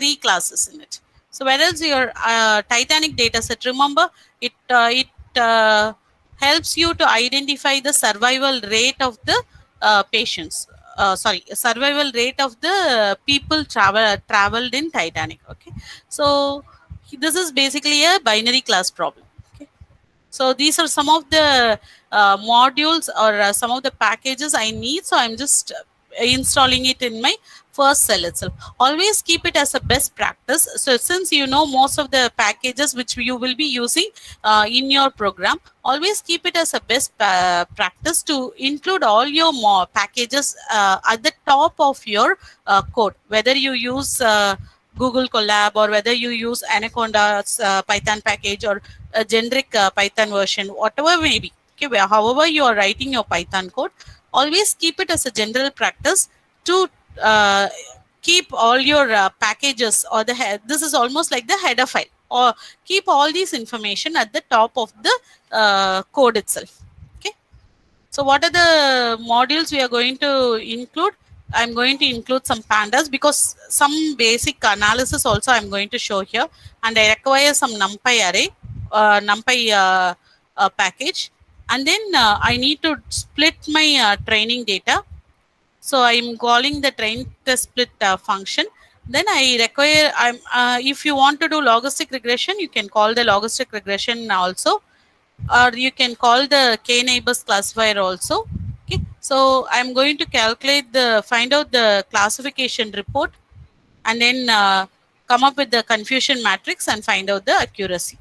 3 classes in it. So whereas your Titanic data set, remember, it helps you to identify the survival rate of the patients. Survival rate of the people traveled in Titanic. Okay, so this is basically a binary class problem. Okay, so these are some of the modules or some of the packages I need. So I'm just installing it in my first cell itself. Always keep it as a best practice. So since you know most of the packages which you will be using in your program, always keep it as a best practice to include all your packages at the top of your code, whether you use Google Colab or whether you use Anaconda's Python package or a generic Python version, whatever may be. Okay, however you are writing your Python code, always keep it as a general practice to uh, keep all your packages or the head. This is almost like the header file, or keep all these information at the top of the code itself. Okay. So what are the modules we are going to include? I'm going to include some pandas because some basic analysis also I'm going to show here, and I require some NumPy array, NumPy package, and then I need to split my training data. So I'm calling the train test split function. Then I require, if you want to do logistic regression, you can call the logistic regression also, or you can call the k neighbors classifier also. Okay, so I'm going to find out the classification report, and then come up with the confusion matrix and find out the accuracy.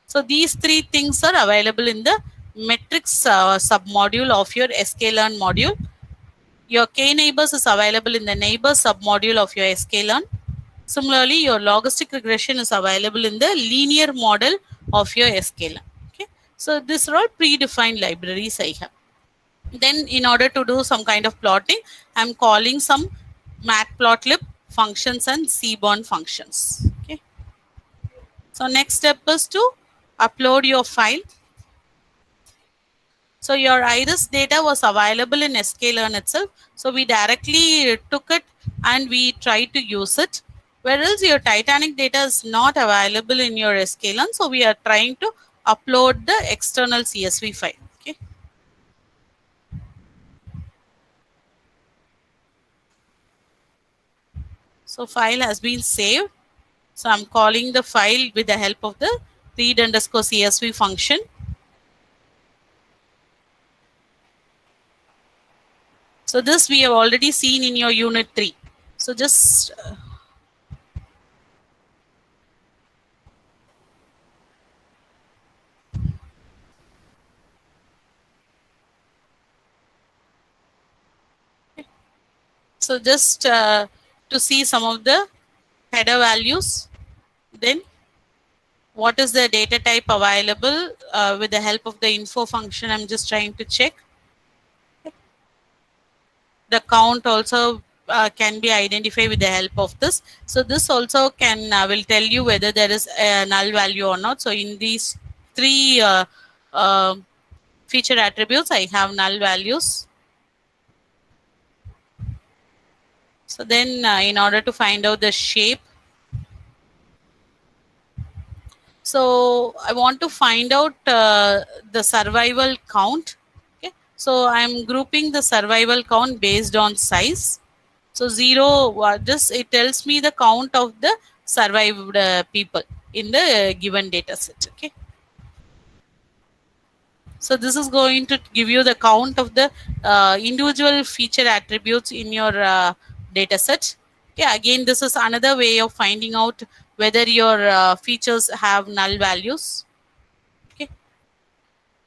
So these three things are available in the metrics submodule of your sklearn module. Your k neighbors is available in the neighbors submodule of your sklearn. Similarly, your logistic regression is available in the linear model of your sklearn. Okay, so these are all predefined libraries I have. Then in order to do some kind of plotting, I'm calling some matplotlib functions and seaborn functions. Okay, so next step is to upload your file. So your iris data was available in sklearn itself, so we directly took it and we tried to use it, whereas your Titanic data is not available in your sklearn, so we are trying to upload the external CSV file. Okay, so file has been saved. So I'm calling the file with the help of the read_CSV function. So this we have already seen in your unit 3. So just to see some of the header values, then what is the data type available with the help of the info function. I'm just trying to check. The count also can be identified with the help of this. So this also can will tell you whether there is a null value or not. So in these three feature attributes, I have null values. So then in order to find out the shape, so I want to find out the survival count. Okay, so I'm grouping the survival count based on size. So 0, just it tells me the count of the survived people in the given data set. Okay, so this is going to give you the count of the individual feature attributes in your data set. Okay, again, this is another way of finding out whether your features have null values. Okay,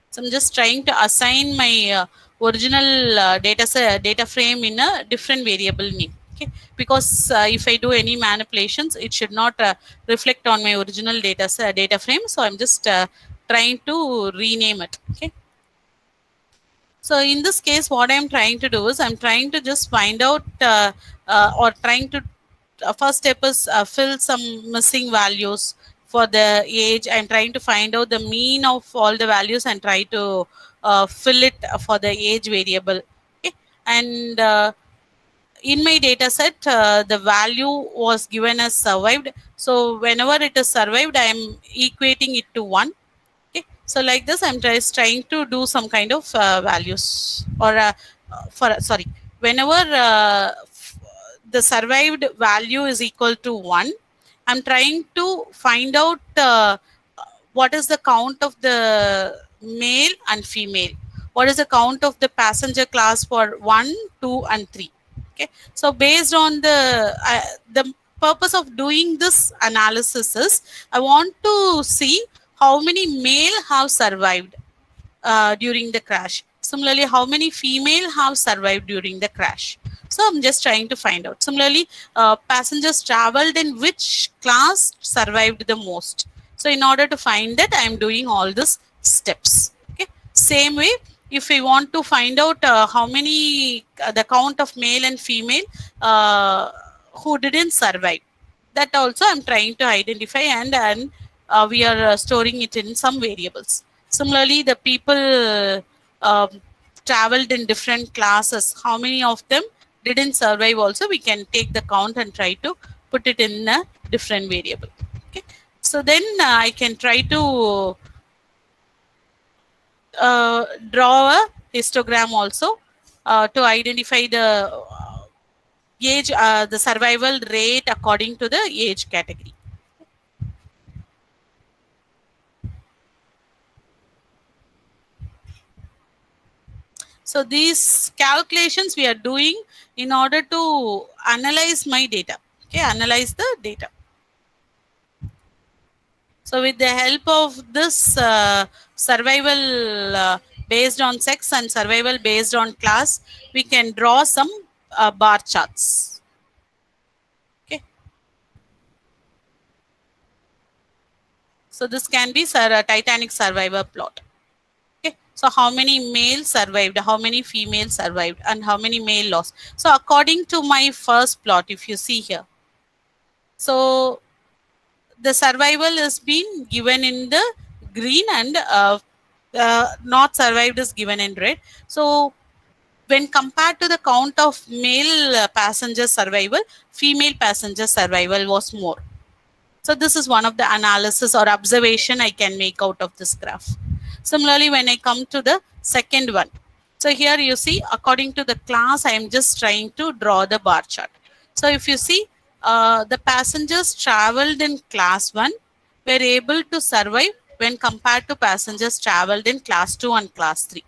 so I'm just trying to assign my original data frame in a different variable name. Okay, because if I do any manipulations, it should not reflect on my original data frame. So I'm just trying to rename it. Okay. So in this case, what I'm trying to do is I'm trying to just find out or trying to first step is fill some missing values for the age. I'm trying to find out the mean of all the values and try to fill it for the age variable. Okay. And in my data set, the value was given as survived. So whenever it is survived, I am equating it to 1. Okay, so like this, I'm just trying to do some kind of values, or sorry, whenever the survived value is equal to 1, I'm trying to find out what is the count of the male and female, what is the count of the passenger class for 1, 2, and 3. Okay, so based on the purpose of doing this analysis is, I want to see how many male have survived during the crash. Similarly, how many female have survived during the crash. So I'm just trying to find out. Similarly, passengers traveled in which class survived the most. So in order to find that, I'm doing all these steps. Okay. Same way, if we want to find out how many the count of male and female who didn't survive, that also I'm trying to identify, and we are storing it in some variables. Similarly, the people um, traveled in different classes, how many of them didn't survive also, we can take the count and try to put it in a different variable. Okay, so then I can try to draw a histogram also to identify the age, the survival rate according to the age category. So these calculations we are doing in order to analyze my data. Okay, analyze the data. So with the help of this survival based on sex and survival based on class, we can draw some bar charts. Okay. So this can be Titanic survivor plot. Okay. So how many males survived, how many females survived, and how many male lost. So according to my first plot, if you see here, so the survival is being given in the green, and not survived is given in red. So when compared to the count of male passenger survival, female passenger survival was more. So this is one of the analysis or observation I can make out of this graph. Similarly, when I come to the second one, so here you see, according to the class, I am just trying to draw the bar chart. So if you see, the passengers traveled in class 1 were able to survive when compared to passengers traveled in class 2 and class 3.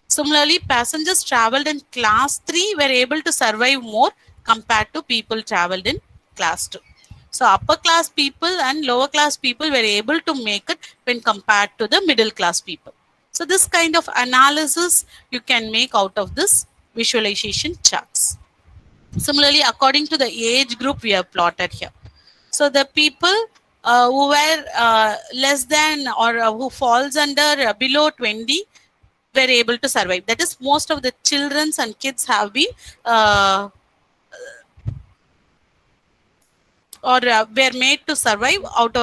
Similarly, passengers traveled in class 3 were able to survive more compared to people traveled in class 2. So upper class people and lower class people were able to make it when compared to the middle class people. So this kind of analysis you can make out of this visualization charts. Similarly, according to the age group we have plotted here. So the people who were less than, or who falls under below 20 were able to survive. That is, most of the childrens and kids have been were made to survive out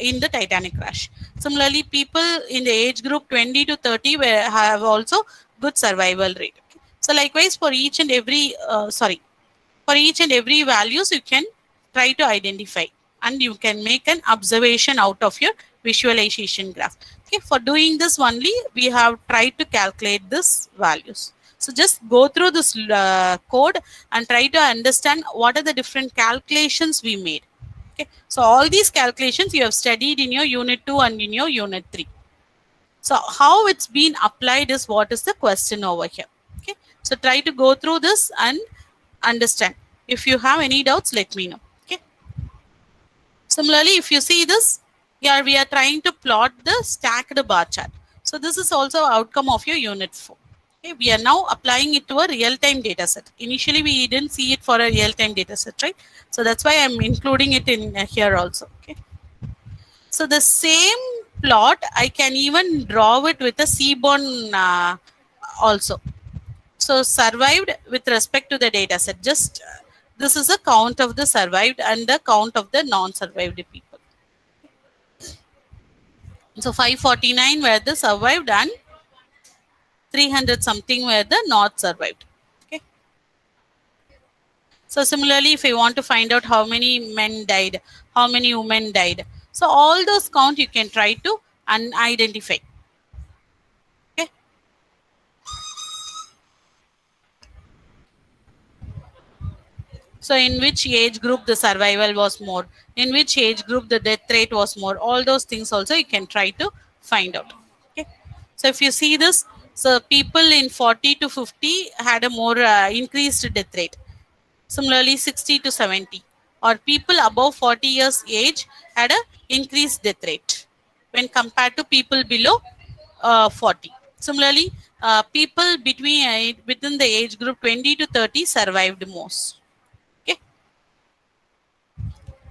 in the Titanic crash. Similarly, people in the age group 20 to 30 have also good survival rate. So likewise, for each and every for each and every values, you can try to identify, and you can make an observation out of your visualization graph. Okay, for doing this only, we have tried to calculate this values. So just go through this code and try to understand what are the different calculations we made. Okay, so all these calculations you have studied in your unit 2 and in your unit 3. So how it's been applied is what is the question over here. Okay, so try to go through this and understand. If you have any doubts, let me know. Okay. Similarly, if you see this, here we are trying to plot the stacked bar chart. So this is also outcome of your unit 4. Okay, we are now applying it to a real-time data set. Initially, we didn't see it for a real-time data set, right? So that's why I'm including it in here also. Okay. So the same plot, I can even draw it with a seaborne also. So survived with respect to the data set. Just this is a count of the survived and the count of the non-survived people. So 549 were the survived and 300 something were the not survived. Okay. So similarly, if you want to find out how many men died, how many women died, so all those count you can try to identify. Okay. So in which age group the survival was more, in which age group the death rate was more, all those things also you can try to find out. Okay. So if you see this, so people in 40 to 50 had a more increased death rate. Similarly, 60 to 70 or people above 40 years age had a increased death rate when compared to people below 40. Similarly, people within the age group 20 to 30 survived most. Okay.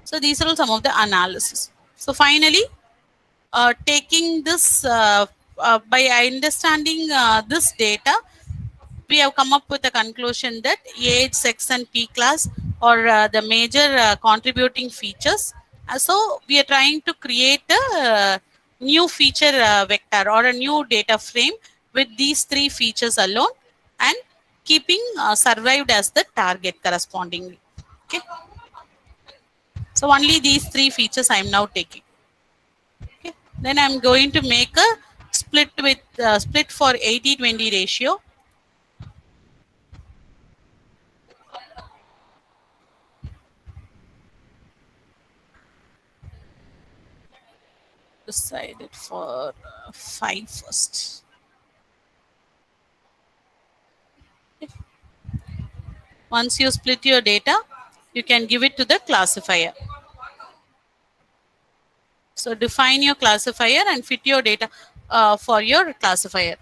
So these are some of the analysis. So finally, taking this by understanding this data, we have come up with a conclusion that age, sex, and P class are the major contributing features. So we are trying to create a new feature vector or a new data frame with these three features alone, and keeping survived as the target correspondingly. Okay. So only these three features I am now taking. Okay. Then I'm going to make a split for 80-20 ratio. Decided for 5 first. Okay. Once you split your data, you can give it to the classifier. So define your classifier and fit your data for your classifier.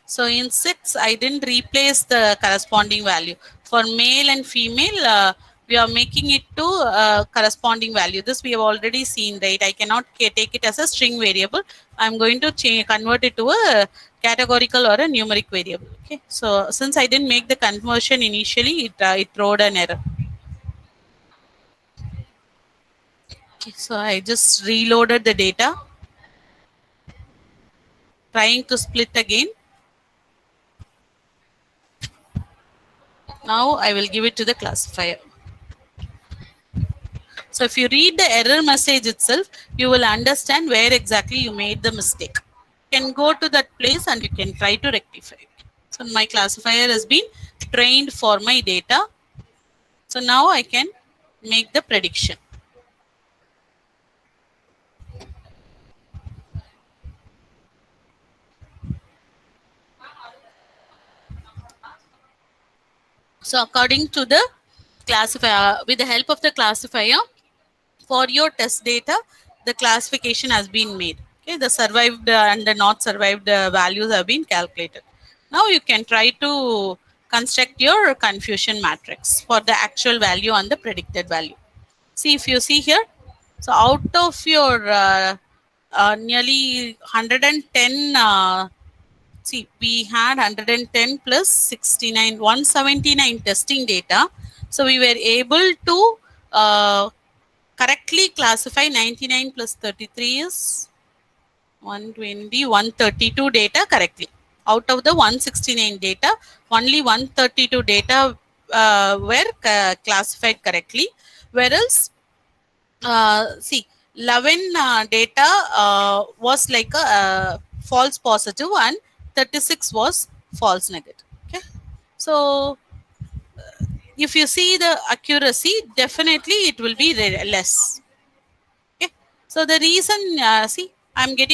So in 6, I didn't replace the corresponding value. For male and female, we are making it to corresponding value. This we have already seen, right? I cannot take it as a string variable. I'm going to convert it to a categorical or a numeric variable. Okay. So since I didn't make the conversion initially, it threw an error. Okay. So I just reloaded the data, trying to split again. Now I will give it to the classifier. So if you read the error message itself, you will understand where exactly you made the mistake. You can go to that place and you can try to rectify it. So my classifier has been trained for my data. So now I can make the prediction. So according to the classifier, with the help of the classifier, for your test data, the classification has been made. Okay, the survived and the not survived values have been calculated. Now you can try to construct your confusion matrix for the actual value and the predicted value. See, if you see here, so out of your nearly 110, see, we had 110 plus 69, 179 testing data. So we were able to correctly classify 99 plus 33 is 120, 132 data correctly. Out of the 169 data, only 132 data were classified correctly, whereas see, 11 data was like a false positive and 36 was false negative. Okay. So if you see the accuracy, definitely it will be less. Okay. So the reason, see, I'm getting